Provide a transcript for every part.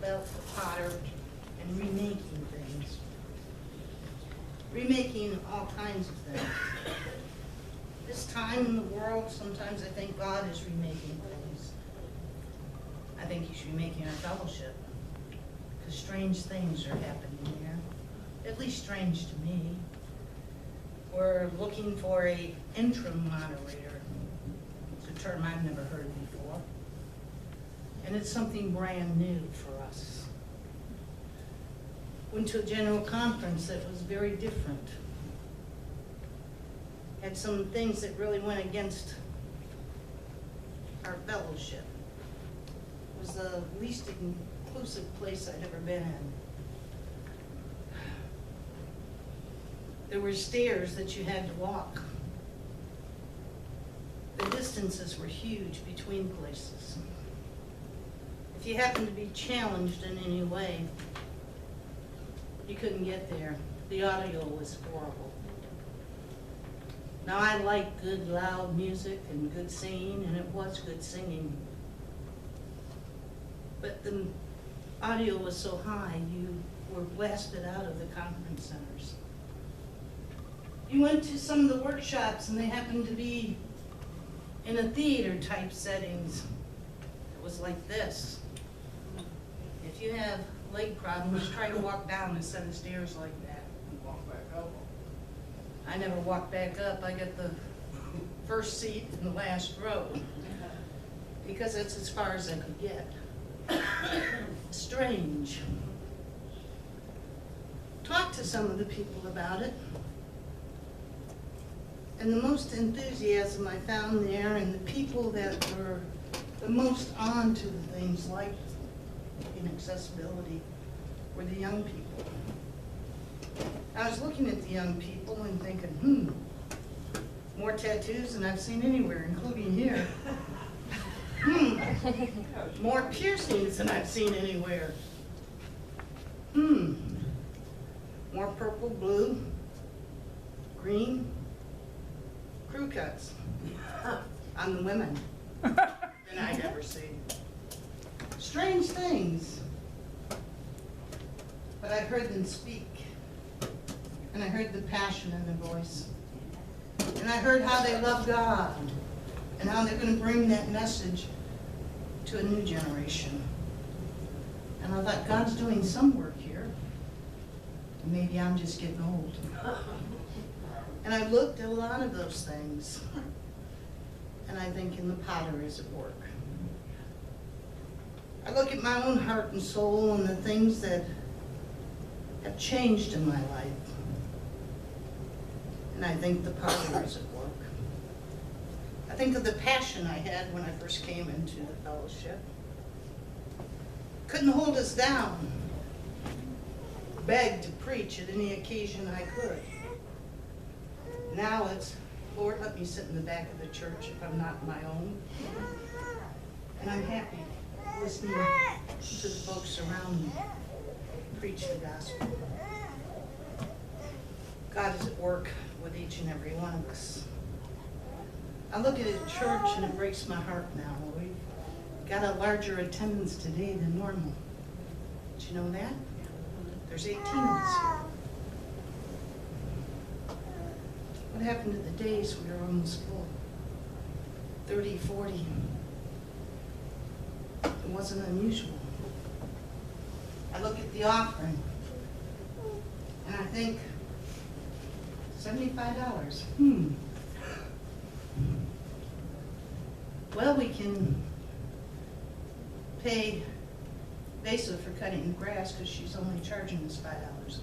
about the potter and remaking things. Remaking all kinds of things. This time in the world, sometimes I think God is remaking things. I think He's remaking our fellowship, because strange things are happening here, at least strange to me. We're looking for an interim moderator. It's a term I've never heard before. And it's something brand new for us. Went to a general conference that was very different. Had some things that really went against our fellowship. It was the least inclusive place I'd ever been in. There were stairs that you had to walk. The distances were huge between places. If you happened to be challenged in any way, you couldn't get there. The audio was horrible. Now, I like good, loud music and good singing, and it was good singing. But the audio was so high, you were blasted out of the conference centers. You went to some of the workshops, and they happened to be in a theater-type settings. It was like this. If you have leg problems, try to walk down a set of stairs like that. Walk back up. I never walked back up. I got the first seat in the last row because that's as far as I could get. Strange. Talked to some of the people about it. And the most enthusiasm I found there, and the people that were the most on to the things like inaccessibility, were the young people. I was looking at the young people and thinking, more tattoos than I've seen anywhere, including here. More piercings than I've seen anywhere. More purple, blue, green, crew cuts on the women than I'd ever seen. Strange things. But I heard them speak. And I heard the passion in their voice. And I heard how they love God and how they're going to bring that message to a new generation. And I thought, God's doing some work here. And maybe I'm just getting old. And I looked at a lot of those things. And I think, in the potter is at work. I look at my own heart and soul and the things that have changed in my life. And I think the potter is at work. I think of the passion I had when I first came into the fellowship. Couldn't hold us down. Begged to preach at any occasion I could. Now it's, Lord, let me sit in the back of the church if I'm not my own. And I'm happy listening to the folks around me preach the gospel. God is at work with each and every one of us. I look at a church and it breaks my heart now. We've got a larger attendance today than normal. Did you know that? There's 18 of us here. What happened to the days we were almost full? 30, 40. It wasn't unusual. I look at the offering and I think, $75. Well, we can pay Besa for cutting the grass because she's only charging us $5 a week.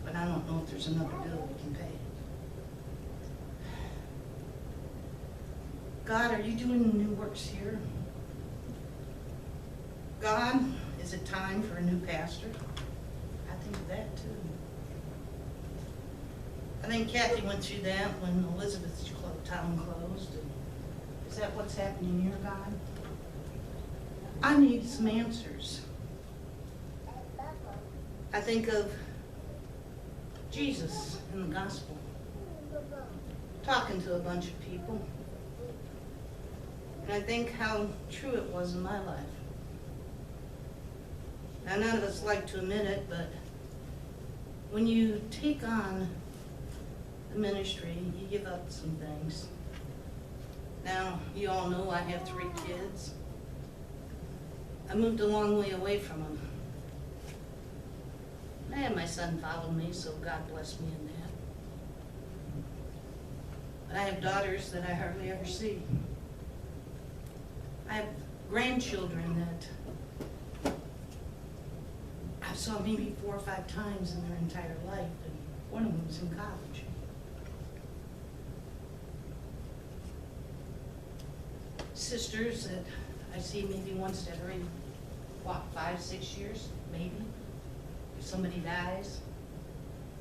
But I don't know if there's another bill we can pay. God, are you doing new works here? God, is it time for a new pastor? I think of that too. I think Kathy went through that when Elizabeth's town closed. Is that what's happening here, God? I need some answers. I think of Jesus in the gospel, talking to a bunch of people. And I think how true it was in my life. Now, none of us like to admit it, but when you take on the ministry, you give up some things. Now, you all know I have 3 kids. I moved a long way away from them. I had my son follow me, so God bless me in that. But I have daughters that I hardly ever see. I have grandchildren that I saw maybe 4 or 5 times in their entire life, and one of them was in college. Sisters that I see maybe once every, 5, 6 years, maybe. If somebody dies,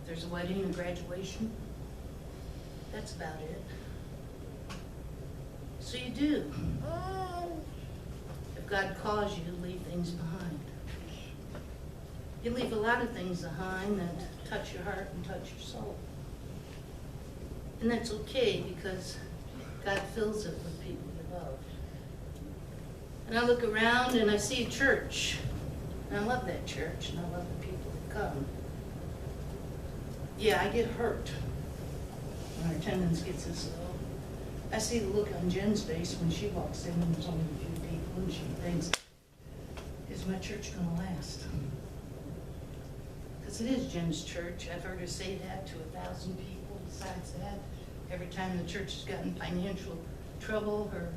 if there's a wedding, a graduation, that's about it. So you do. If God calls you to leave things behind. You leave a lot of things behind that touch your heart and touch your soul. And that's okay, because God fills it with people you love. And I look around and I see a church. And I love that church, and I love the people that come. Yeah, I get hurt when our attendance gets this low. I see the look on Jen's face when she walks in and there's only a few people, and she thinks, is my church going to last? Because it is Jen's church. I've heard her say that to 1,000 people. Besides that, every time the church has gotten financial trouble, her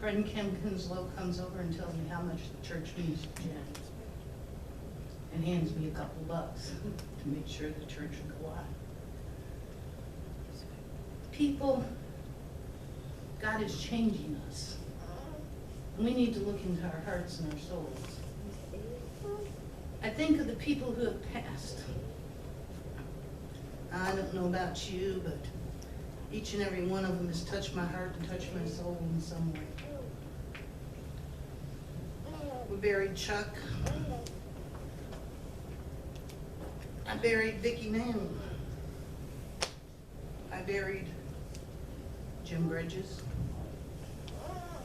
friend Kim Kinslow comes over and tells me how much the church means to Jen, and hands me a couple bucks to make sure the church will go on. People, God is changing us, and we need to look into our hearts and our souls. I think of the people who have passed. I don't know about you, but each and every one of them has touched my heart and touched my soul in some way. We buried Chuck. I buried Vicki Manning. I buried Jim Bridges.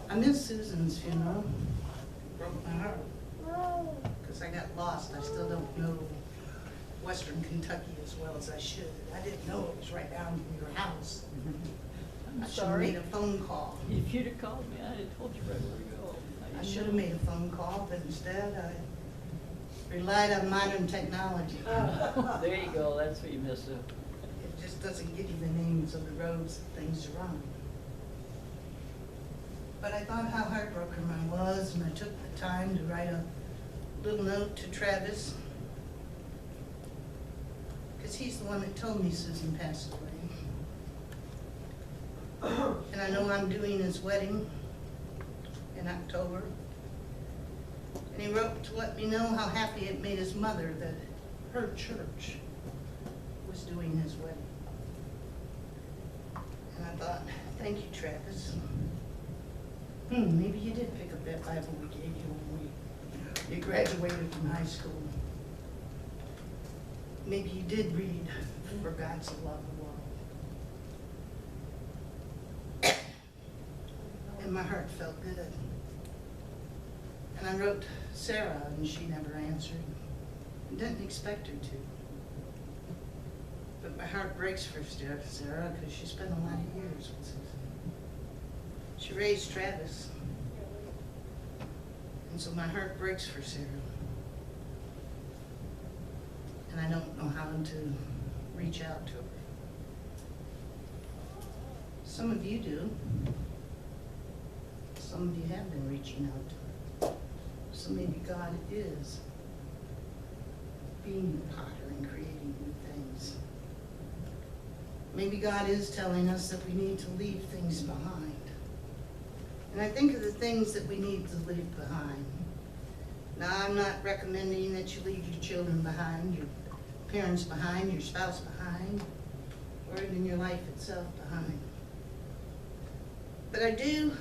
I missed Susan's funeral. It broke my heart because I got lost. I still don't know Western Kentucky as well as I should. I didn't know it was right down from your house. I should have made a phone call. If you'd have called me, I'd have told you right where to go. I should have made a phone call, but instead I relied on modern technology. There you go, that's what you missed it. It just doesn't give you the names of the roads that things are on. But I thought how heartbroken I was, and I took the time to write a little note to Travis, because he's the one that told me Susan passed away. And I know I'm doing his wedding in October. And he wrote to let me know how happy it made his mother that her church was doing his wedding. And I thought, thank you, Travis. Maybe you did pick up that Bible we gave you when you graduated from high school. Maybe you did read For God So Loved the World. And my heart felt good. And I wrote Sarah, and she never answered. I didn't expect her to. But my heart breaks for Sarah because she spent a lot of years with Susan. She raised Travis. And so my heart breaks for Sarah. And I don't know how to reach out to her. Some of you do. Some of you have been reaching out to her. So maybe God is being the potter and creating new things. Maybe God is telling us that we need to leave things behind. And I think of the things that we need to leave behind. Now, I'm not recommending that you leave your children behind, your parents behind, your spouse behind, or even your life itself behind. But I do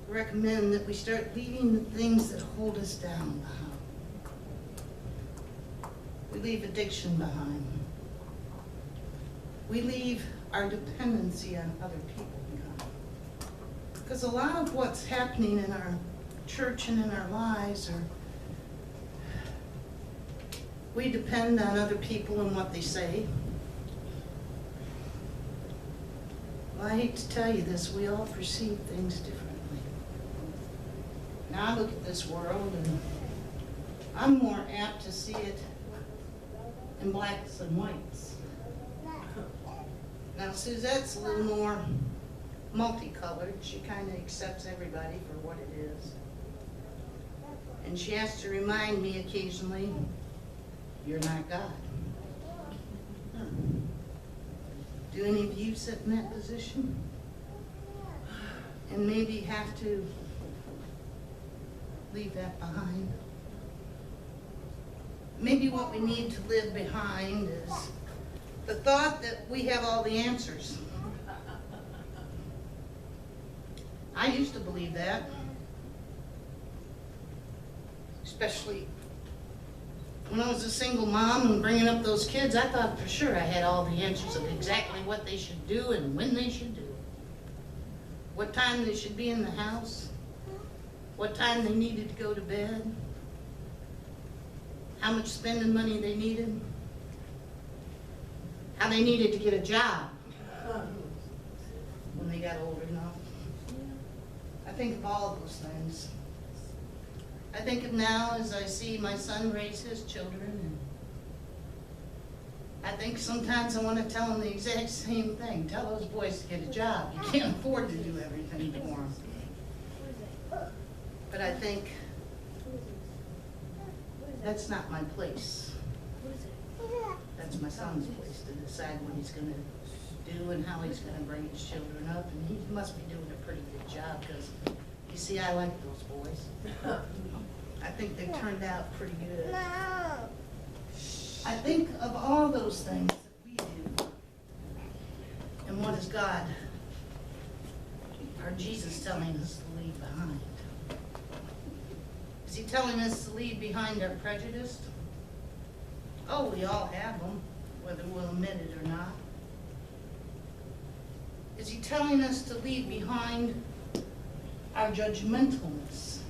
recommend that we start leaving the things that hold us down behind. We leave addiction behind. We leave our dependency on other people behind. Because a lot of what's happening in our church and in our lives are We depend on other people and what they say. Well, I hate to tell you this, we all perceive things differently. Now I look at this world and I'm more apt to see it in blacks and whites. Now Suzette's a little more multicolored. She kind of accepts everybody for what it is. And she has to remind me occasionally, you're not God. Do any of you sit in that position? And maybe have to leave that behind? Maybe what we need to live behind is the thought that we have all the answers. I used to believe that, especially when I was a single mom and bringing up those kids. I thought for sure I had all the answers of exactly what they should do and when they should do it. What time they should be in the house, what time they needed to go to bed, how much spending money they needed, how they needed to get a job when they got older enough. I think of all of those things. I think of now as I see my son raise his children, and I think sometimes I want to tell them the exact same thing. Tell those boys to get a job. You can't afford to do everything for them. But I think that's not my place. That's my son's place to decide what he's going to do and how he's going to bring his children up. And he must be doing a pretty good job because, you see, I like those boys. I think they've turned out pretty good. I think of all those things that we do. And what is God, or Jesus, telling us to leave behind? Is he telling us to leave behind our prejudice? Oh, we all have them, whether we'll admit it or not. Is he telling us to leave behind our judgmentalness?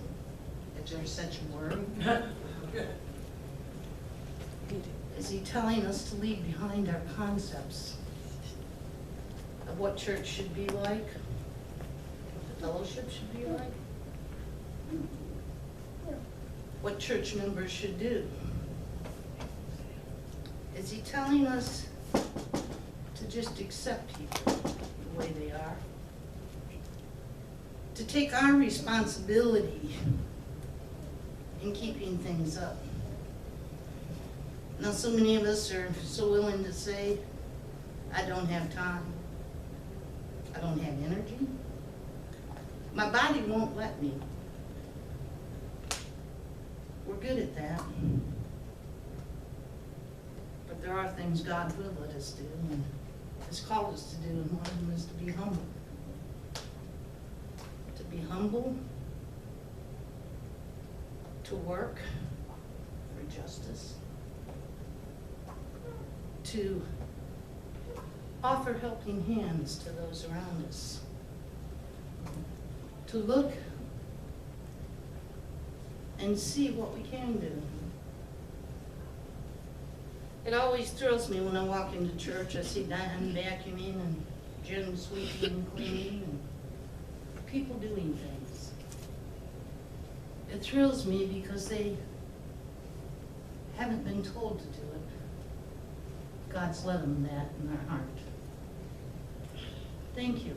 Is there such a word? Is he telling us to leave behind our concepts of what church should be like, what the fellowship should be like, what church members should do? Is he telling us to just accept people the way they are? To take our responsibility in keeping things up? Now, so many of us are so willing to say, I don't have time. I don't have energy. My body won't let me. We're good at that. But there are things God will let us do and has called us to do, and one of them is to be humble. To be humble, to work for justice, to offer helping hands to those around us, to look and see what we can do. It always thrills me when I walk into church. I see Diane vacuuming and Jim sweeping and cleaning and people doing things. It thrills me because they haven't been told to do it. God's let them that in their heart. Thank you.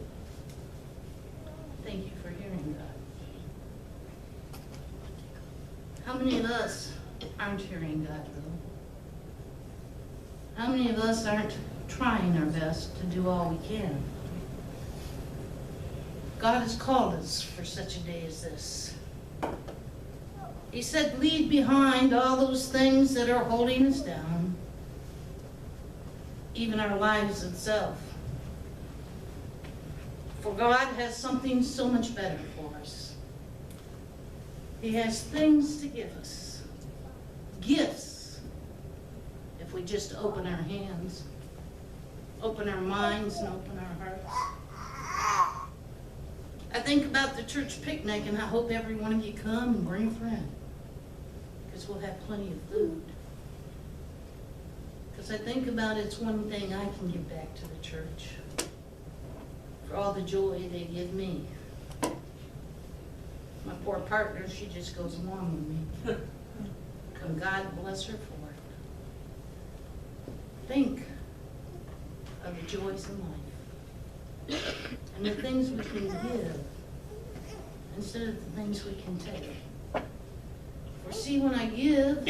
Thank you for hearing God. How many of us aren't hearing God, though? How many of us aren't trying our best to do all we can? God has called us for such a day as this. He said, leave behind all those things that are holding us down, even our lives itself. For God has something so much better for us. He has things to give us, gifts, if we just open our hands, open our minds, and open our hearts. I think about the church picnic, and I hope every one of you come and bring a friend, because we'll have plenty of food. Because I think about it's one thing I can give back to the church for all the joy they give me. My poor partner, she just goes along with me. And God bless her for it. Think of the joys in life and the things we can give instead of the things we can take. For see, when I give,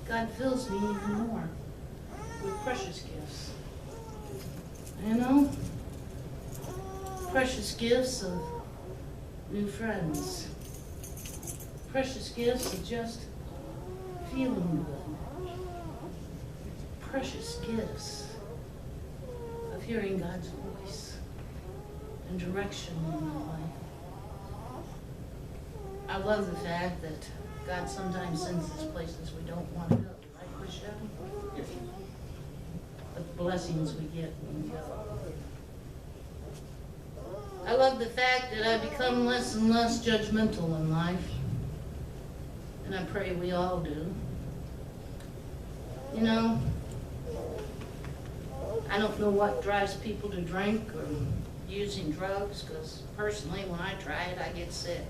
God fills me even more with precious gifts. You know, precious gifts of new friends, precious gifts of just feeling good, precious gifts of hearing God's voice and direction in my life. I love the fact that God sometimes sends us places we don't want to go, right, Michelle? The blessings we get when we go. I love the fact that I become less and less judgmental in life, and I pray we all do. You know, I don't know what drives people to drink or using drugs, because personally, when I try it, I get sick.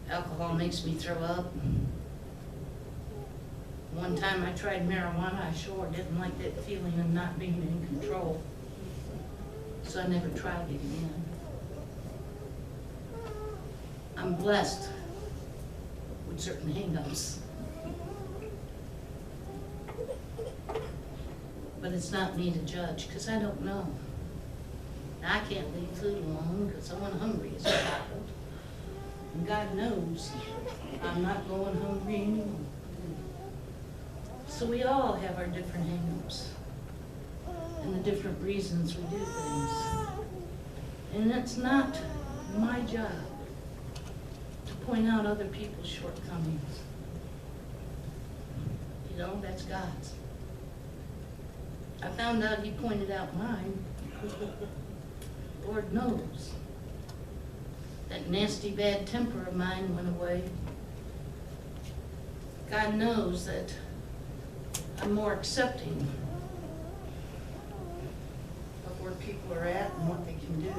Alcohol makes me throw up. One time I tried marijuana, I sure didn't like that feeling of not being in control. So I never tried it again. I'm blessed with certain hang-ups. But it's not me to judge, because I don't know. Now, I can't leave food alone because I went hungry as a child. And God knows I'm not going hungry anymore. So we all have our different hang-ups and the different reasons we do things. And it's not my job to point out other people's shortcomings. You know, that's God's. I found out He pointed out mine. Lord knows. That nasty bad temper of mine went away. God knows that I'm more accepting of where people are at and what they can do.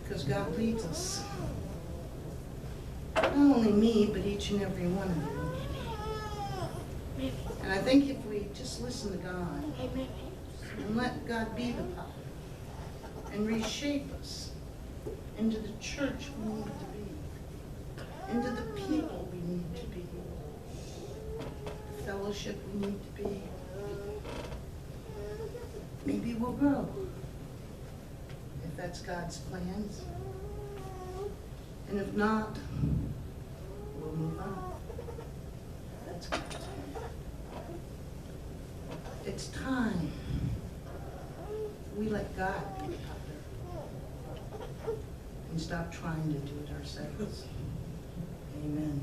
Because God leads us. Not only me, but each and every one of you. And I think if we just listen to God and let God be the potter and reshape us into the church we need to be, into the people we need to be, the fellowship we need to be, maybe we'll grow, if that's God's plans. And if not, we'll move on. That's God's plan. It's time we let God be the potter and stop trying to do it ourselves. Amen.